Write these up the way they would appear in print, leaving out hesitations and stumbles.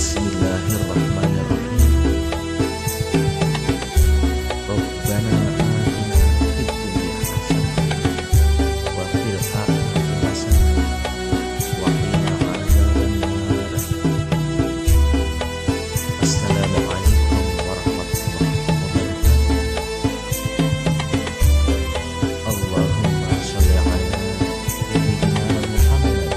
Bismillahirrahmanirrahim. Rabbana atina fid dunya hasanah wa fil akhirati hasanah wa qina adzabannar. Assalamualaikum warahmatullahi wabarakatuh. Allahumma sholli ala sayyidina Muhammad.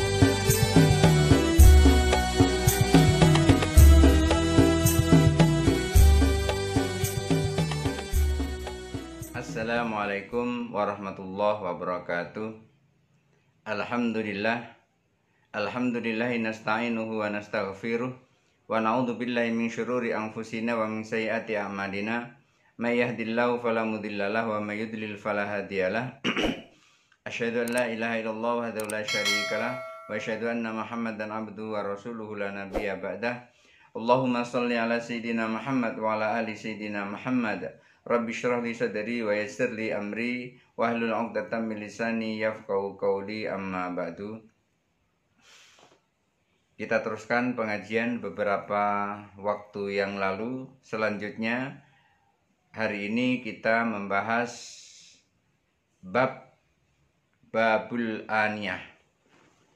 Assalamualaikum warahmatullahi wabarakatuh. Alhamdulillahi nasta'inuhu wa nastaghfiruh wa na'udzu billahi min syururi anfusina wa min sayyiati a'malina. May yahdihillahu fala mudhillalah wa may yudlil fala hadiyalah. Asyhadu an la ilaha illallah wahdahu la syarikalah wa asyhadu anna Muhammadan abduhu wa rasuluhu la nabiyya ba'dah. Allahumma shalli ala sayyidina Muhammad wa ala ali sayyidina Muhammad. Rabbi syrah li sadri wa yassir li amri wahlul 'uqdatam min lisani yafqahu qawli, amma ba'du. Kita teruskan pengajian beberapa waktu yang lalu. Selanjutnya hari ini kita membahas babul aniyah.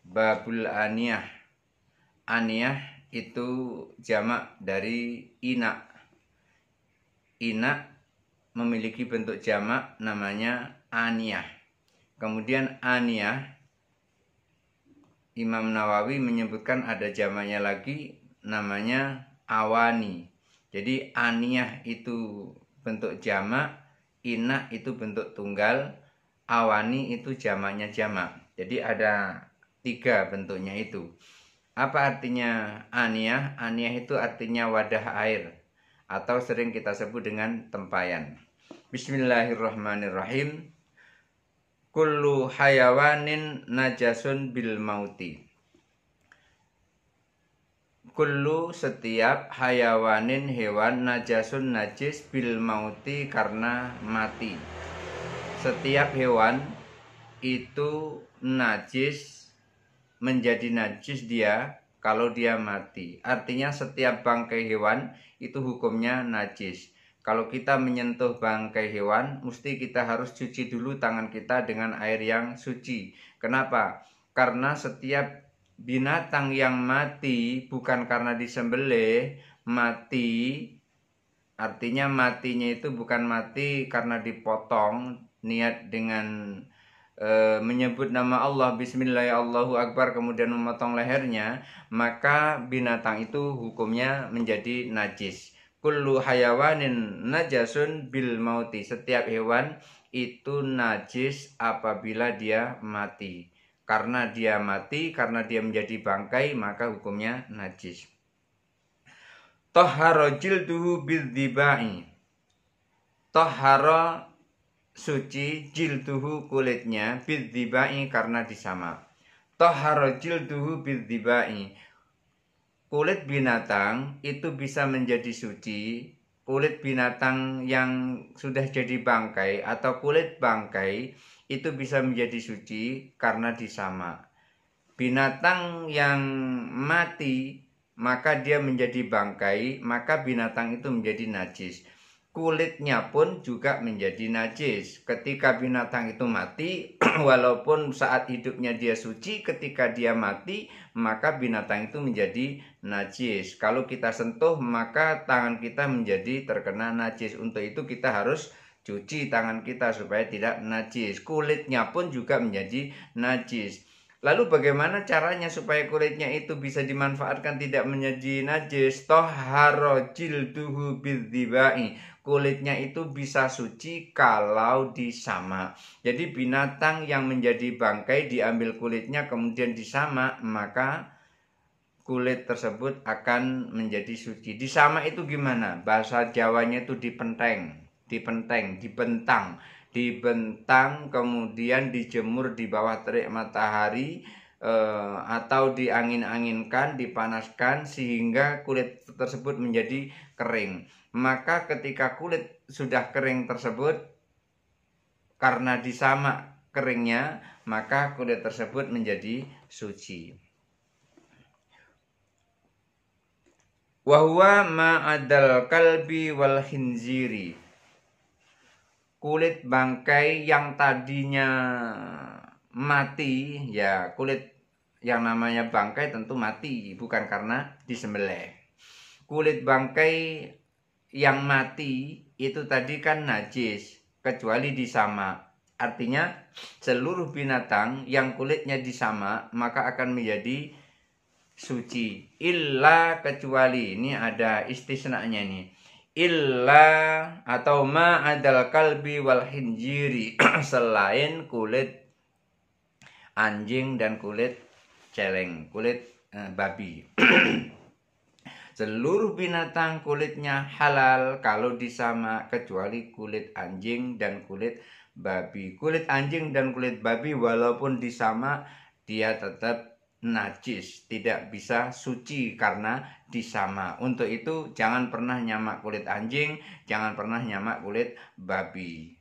Babul aniyah. Aniyah itu jamak dari ina. Ina memiliki bentuk jamak namanya aniyah. Kemudian aniyah, Imam Nawawi menyebutkan ada jamaknya lagi namanya awani. Jadi aniyah itu bentuk jamak, ina itu bentuk tunggal, awani itu jamaknya jamak. Jadi ada 3 bentuknya itu. Apa artinya aniyah? Aniyah itu artinya wadah air, atau sering kita sebut dengan tempayan. Bismillahirrahmanirrahim. Kullu hayawanin najasun bil mauti. Kullu setiap hayawanin hewan najasun najis bil mauti karena mati. Setiap hewan itu najis, menjadi najis dia kalau dia mati. Artinya setiap bangkai hewan itu hukumnya najis. Kalau kita menyentuh bangkai hewan, mesti kita harus cuci dulu tangan kita dengan air yang suci. Kenapa? Karena setiap binatang yang mati bukan karena disembelih, mati artinya matinya itu bukan mati karena dipotong, niat dengan menyebut nama Allah, bismillah, Allahu Akbar, kemudian memotong lehernya, maka binatang itu hukumnya menjadi najis. Kullu hayawanin najasun bil mauti. Setiap hewan itu najis apabila dia mati. Karena dia mati, karena dia menjadi bangkai, maka hukumnya najis. Tahhara jilduhu bil dibai. Tahhara suci, jilduhu kulitnya, bidzibai karena disamak. Tahhara jilduhu bidzibai. Kulit binatang itu bisa menjadi suci. Kulit binatang yang sudah jadi bangkai atau kulit bangkai itu bisa menjadi suci karena disamak. Binatang yang mati maka dia menjadi bangkai, maka binatang itu menjadi najis. Kulitnya pun juga menjadi najis. Ketika binatang itu mati, walaupun saat hidupnya dia suci, ketika dia mati, maka binatang itu menjadi najis. Kalau kita sentuh, maka tangan kita menjadi terkena najis. Untuk itu kita harus cuci tangan kita supaya tidak najis. Kulitnya pun juga menjadi najis. Lalu bagaimana caranya supaya kulitnya itu bisa dimanfaatkan tidak menjadi najis? Tahhara jilduhu bidzibai. Kulitnya itu bisa suci kalau disamak. Jadi binatang yang menjadi bangkai diambil kulitnya kemudian disamak, maka kulit tersebut akan menjadi suci. Disamak itu gimana? Bahasa Jawanya itu dibentang, dibentang kemudian dijemur di bawah terik matahari, atau diangin-anginkan, dipanaskan sehingga kulit tersebut menjadi kering. Maka ketika kulit sudah kering tersebut karena disamak keringnya, maka kulit tersebut menjadi suci. Wa huwa ma'adal kalbi wal khinziri. Kulit bangkai yang tadinya mati, ya kulit yang namanya bangkai tentu mati, bukan karena disembelih. Kulit bangkai yang mati itu tadi kan najis, kecuali disamak. Artinya seluruh binatang yang kulitnya disamak maka akan menjadi suci. Illa, kecuali, ini ada istisnanya nih. Illa atau ma adal kalbi wal hinjiri, selain kulit anjing dan kulit celeng, kulit babi. Seluruh binatang kulitnya halal kalau disamak, kecuali kulit anjing dan kulit babi. Kulit anjing dan kulit babi walaupun disamak, dia tetap najis, tidak bisa suci karena disamak. Untuk itu jangan pernah nyamak kulit anjing, jangan pernah nyamak kulit babi.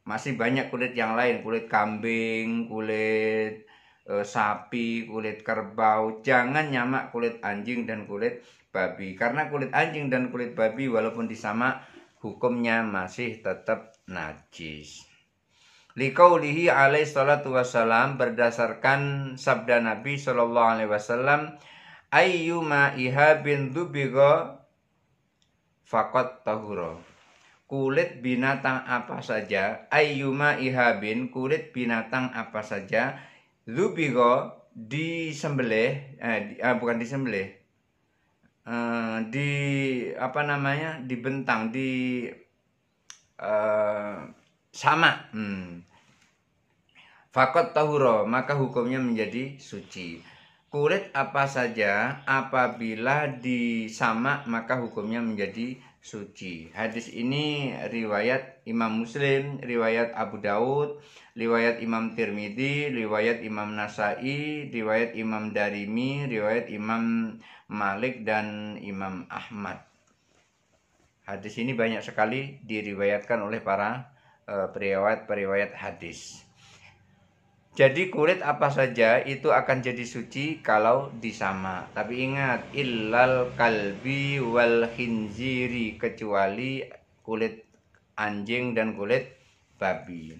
Masih banyak kulit yang lain, kulit kambing, kulit sapi, kulit kerbau. Jangan nyamak kulit anjing dan kulit babi, karena kulit anjing dan kulit babi walaupun disamak hukumnya masih tetap najis. Liqaulihi alaihi salatu wassalam, berdasarkan sabda Nabi sallallahu alaihi wasallam, ayyuma ihabin dzubiga faqat tahura. Kulit binatang apa saja, ayyuma ihabin, kulit binatang apa saja, dzubiga, disembelih, bukan disembelih, dibentang, sama, fakot tahuro, maka hukumnya menjadi suci. Kulit apa saja apabila disamak maka hukumnya menjadi suci. Hadis ini riwayat Imam Muslim, riwayat Abu Daud, riwayat Imam Tirmidzi, riwayat Imam Nasai, riwayat Imam Darimi, riwayat Imam Malik dan Imam Ahmad. Hadis ini banyak sekali diriwayatkan oleh para periwayat hadis. Jadi kulit apa saja itu akan jadi suci kalau disamak. Tapi ingat, illal kalbi wal khinziri, kecuali kulit anjing dan kulit babi.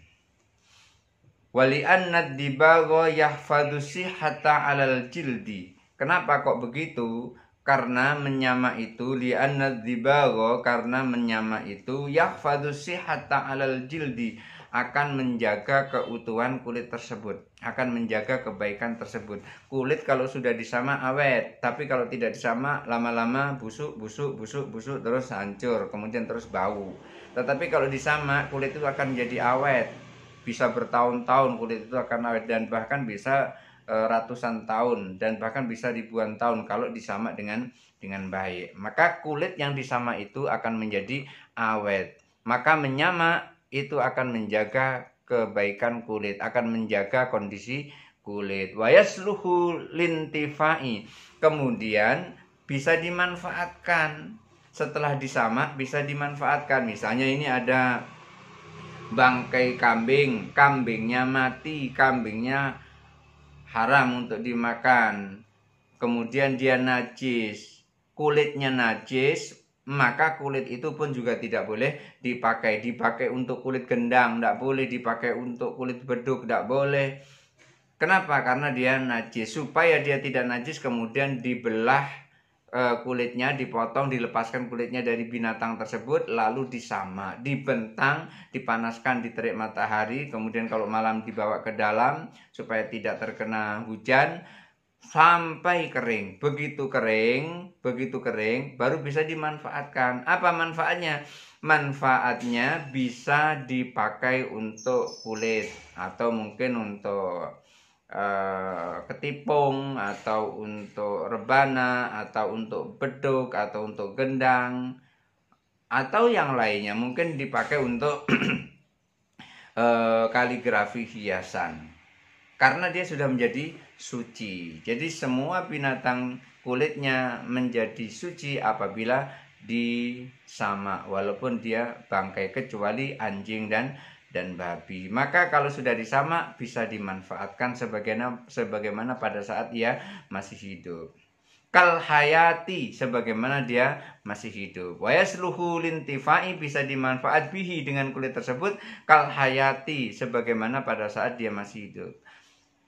Wali annad dibagha yahfadhu sihhata 'alal jildi. Kenapa kok begitu? Karena menyamak itu, li'annad dibagha, karena menyamak itu yahfadhu sihhata 'alal jildi, akan menjaga keutuhan kulit tersebut, akan menjaga kebaikan tersebut. Kulit kalau sudah disamak awet, tapi kalau tidak disamak lama-lama busuk terus hancur, kemudian terus bau. Tetapi kalau disamak, kulit itu akan menjadi awet, bisa bertahun-tahun kulit itu akan awet, dan bahkan bisa ratusan tahun, dan bahkan bisa ribuan tahun kalau disamak dengan baik. Maka kulit yang disamak itu akan menjadi awet. Maka menyamak itu akan menjaga kebaikan kulit, akan menjaga kondisi kulit. Wa yasluhu lintifai, kemudian bisa dimanfaatkan. Setelah disamak bisa dimanfaatkan. Misalnya ini ada bangkai kambing, kambingnya mati, kambingnya haram untuk dimakan, kemudian dia najis, kulitnya najis, maka kulit itu pun juga tidak boleh dipakai. Dipakai untuk kulit gendang tidak boleh, dipakai untuk kulit beduk tidak boleh. Kenapa? Karena dia najis. Supaya dia tidak najis, kemudian dibelah kulitnya, dipotong, dilepaskan kulitnya dari binatang tersebut, lalu disamak, dibentang, dipanaskan, diterik matahari, kemudian kalau malam dibawa ke dalam supaya tidak terkena hujan sampai kering. Begitu kering baru bisa dimanfaatkan. Apa manfaatnya? Manfaatnya bisa dipakai untuk kulit, atau mungkin untuk ketipung, atau untuk rebana, atau untuk beduk, atau untuk gendang, atau yang lainnya. Mungkin dipakai untuk kaligrafi hiasan, karena dia sudah menjadi suci. Jadi semua binatang kulitnya menjadi suci apabila disamak, walaupun dia bangkai, kecuali anjing dan babi. Maka kalau sudah disamak bisa dimanfaatkan sebagaimana pada saat ia masih hidup. kal hayati sebagaimana dia masih hidup. Wa yasluhu lintifai bisa dimanfaat bihi dengan kulit tersebut kal hayati sebagaimana pada saat dia masih hidup.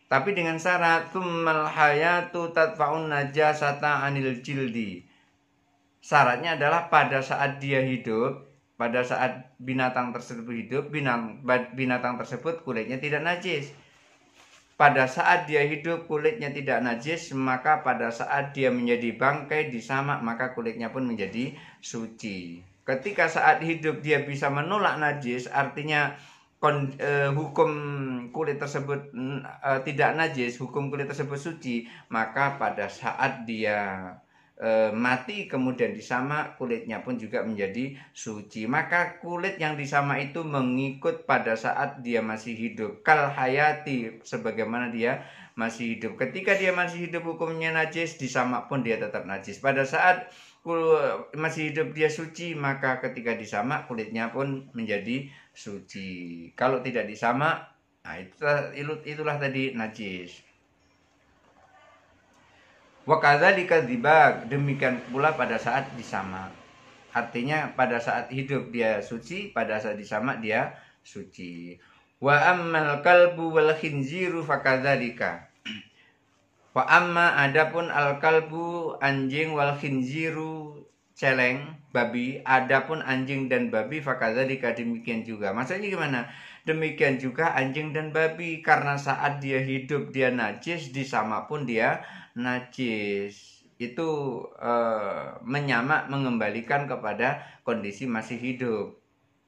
Tapi dengan syarat tsummal hayatu tadfa'un najasata anil jildi. Syaratnya adalah pada saat dia hidup, pada saat binatang tersebut hidup, binatang tersebut kulitnya tidak najis. Pada saat dia hidup kulitnya tidak najis, maka pada saat dia menjadi bangkai disamak maka kulitnya pun menjadi suci. Ketika saat hidup dia bisa menolak najis, artinya hukum kulit tersebut tidak najis, hukum kulit tersebut suci, maka pada saat dia mati kemudian disamak kulitnya pun juga menjadi suci. Maka kulit yang disamak itu mengikut pada saat dia masih hidup kal hayati sebagaimana dia masih hidup. Ketika dia masih hidup hukumnya najis, disamak pun dia tetap najis. Pada saat masih hidup dia suci, maka ketika disamak kulitnya pun menjadi suci. Kalau tidak disamak, nah itulah tadi najis. Wa kadzalika dzibag, demikian pula pada saat disamak. Artinya pada saat hidup dia suci, pada saat disamak dia suci. Wa ammal kalbu wal khinziru fakadzalika. Wa amma adapun al kalbu anjing wal khinziru celeng babi, adapun anjing dan babi fakadzalika demikian juga. Maksudnya gimana? Demikian juga anjing dan babi, karena saat dia hidup dia najis, disamak pun dia najis. Itu menyamak mengembalikan kepada kondisi masih hidup.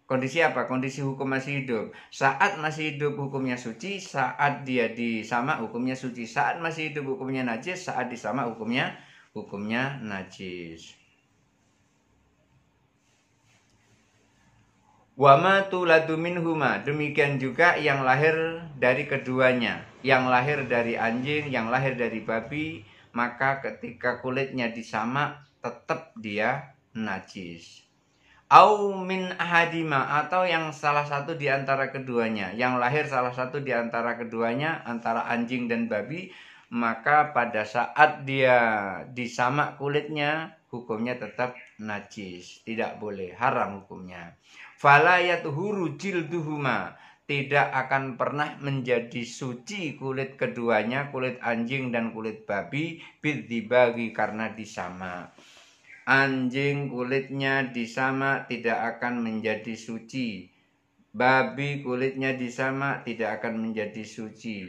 Kondisi apa? Kondisi hukum masih hidup. Saat masih hidup hukumnya suci, saat dia disamak hukumnya suci. Saat masih hidup hukumnya najis, saat disamak hukumnya najis. Wa ma tuladu minhuma, demikian juga yang lahir dari keduanya, yang lahir dari anjing, yang lahir dari babi, maka ketika kulitnya disamak tetap dia najis. Au min ahadima, atau yang salah satu di antara keduanya, yang lahir salah satu di antara keduanya, antara anjing dan babi, maka pada saat dia disamak kulitnya hukumnya tetap najis, tidak boleh, haram hukumnya. Fala yatuhuru jilduhuma, tidak akan pernah menjadi suci kulit keduanya, kulit anjing dan kulit babi, bidzibagi karena disamak. Anjing kulitnya disamak tidak akan menjadi suci. Babi kulitnya disamak tidak akan menjadi suci.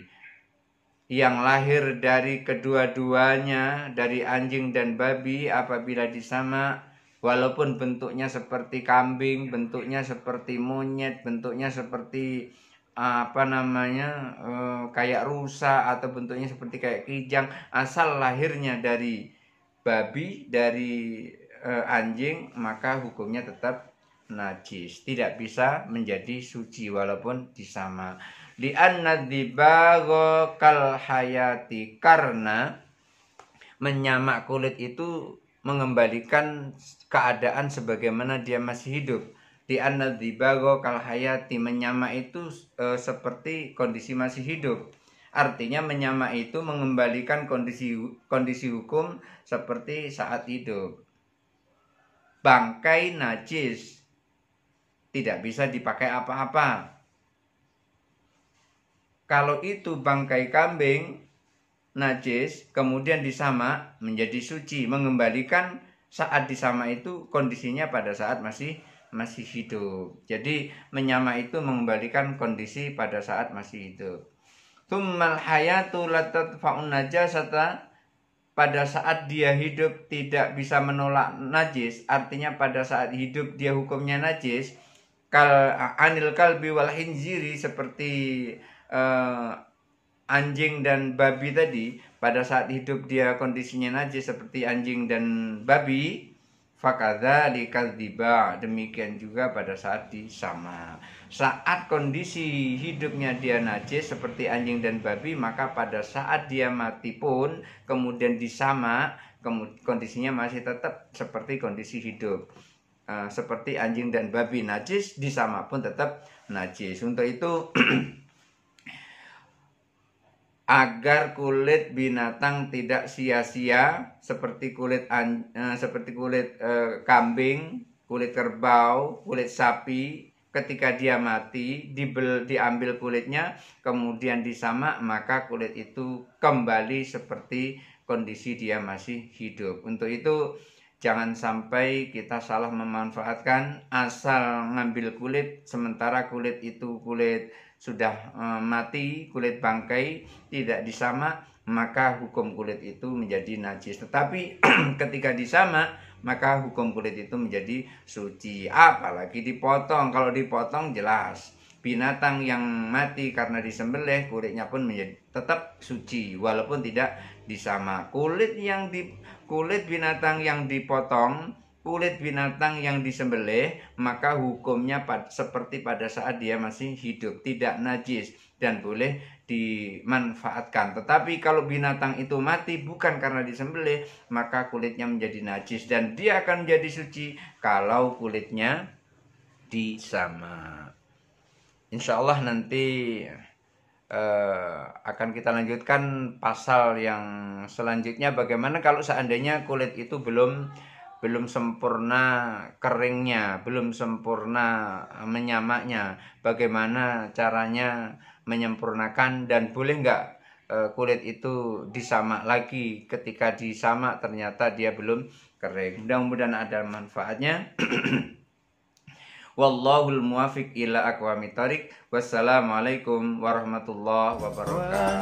Yang lahir dari kedua-duanya, dari anjing dan babi, apabila disamak, walaupun bentuknya seperti kambing, bentuknya seperti monyet, bentuknya seperti kayak rusa, atau bentuknya seperti kayak kijang, asal lahirnya dari babi, dari anjing, maka hukumnya tetap najis, tidak bisa menjadi suci walaupun disamak. Li'anna dzibagha kal hayati, karena menyamak kulit itu mengembalikan keadaan sebagaimana dia masih hidup. Li'anna dzibagha kal hayati, menyamak itu seperti kondisi masih hidup. Artinya menyamak itu mengembalikan kondisi hukum seperti saat hidup. Bangkai najis, tidak bisa dipakai apa-apa. Kalau itu bangkai kambing najis, kemudian disamak menjadi suci, mengembalikan saat disamak itu kondisinya pada saat masih hidup. Jadi menyamak itu mengembalikan kondisi pada saat masih hidup. Tsummal hayatu latadfa'un najasata, pada saat dia hidup tidak bisa menolak najis, artinya pada saat hidup dia hukumnya najis. Anil kalbi wal khinziri, seperti anjing dan babi tadi, pada saat hidup dia kondisinya najis seperti anjing dan babi. Fakadzalika dziba, demikian juga pada saat disamak. Saat kondisi hidupnya dia najis seperti anjing dan babi, maka pada saat dia mati pun kemudian disamak, kondisinya masih tetap seperti kondisi hidup. Seperti anjing dan babi najis, disamak pun tetap najis. Untuk itu agar kulit binatang tidak sia-sia seperti kulit kambing, kulit kerbau, kulit sapi. Ketika dia mati, diambil kulitnya, kemudian disamak, maka kulit itu kembali seperti kondisi dia masih hidup. Untuk itu jangan sampai kita salah memanfaatkan, asal ngambil kulit sementara kulit itu kulit sudah mati, kulit bangkai, tidak disamak, maka hukum kulit itu menjadi najis. Tetapi ketika disamak, maka hukum kulit itu menjadi suci. Apalagi dipotong. Kalau dipotong jelas binatang yang mati karena disembelih, kulitnya pun menjadi tetap suci walaupun tidak disamak. Kulit binatang yang dipotong, kulit binatang yang disembelih, maka hukumnya seperti pada saat dia masih hidup, tidak najis dan boleh dimanfaatkan. Tetapi kalau binatang itu mati bukan karena disembelih, maka kulitnya menjadi najis dan dia akan menjadi suci kalau kulitnya disamak. Insya Allah nanti akan kita lanjutkan pasal yang selanjutnya, bagaimana kalau seandainya kulit itu belum sempurna keringnya, belum sempurna menyamaknya, bagaimana caranya menyempurnakan, dan boleh nggak kulit itu disamak lagi. Ketika disamak ternyata dia belum kering. Mudah-mudahan ada manfaatnya. Wallahul muwafiq ila aqwamit thoriq. Wassalamualaikum warahmatullahi wabarakatuh.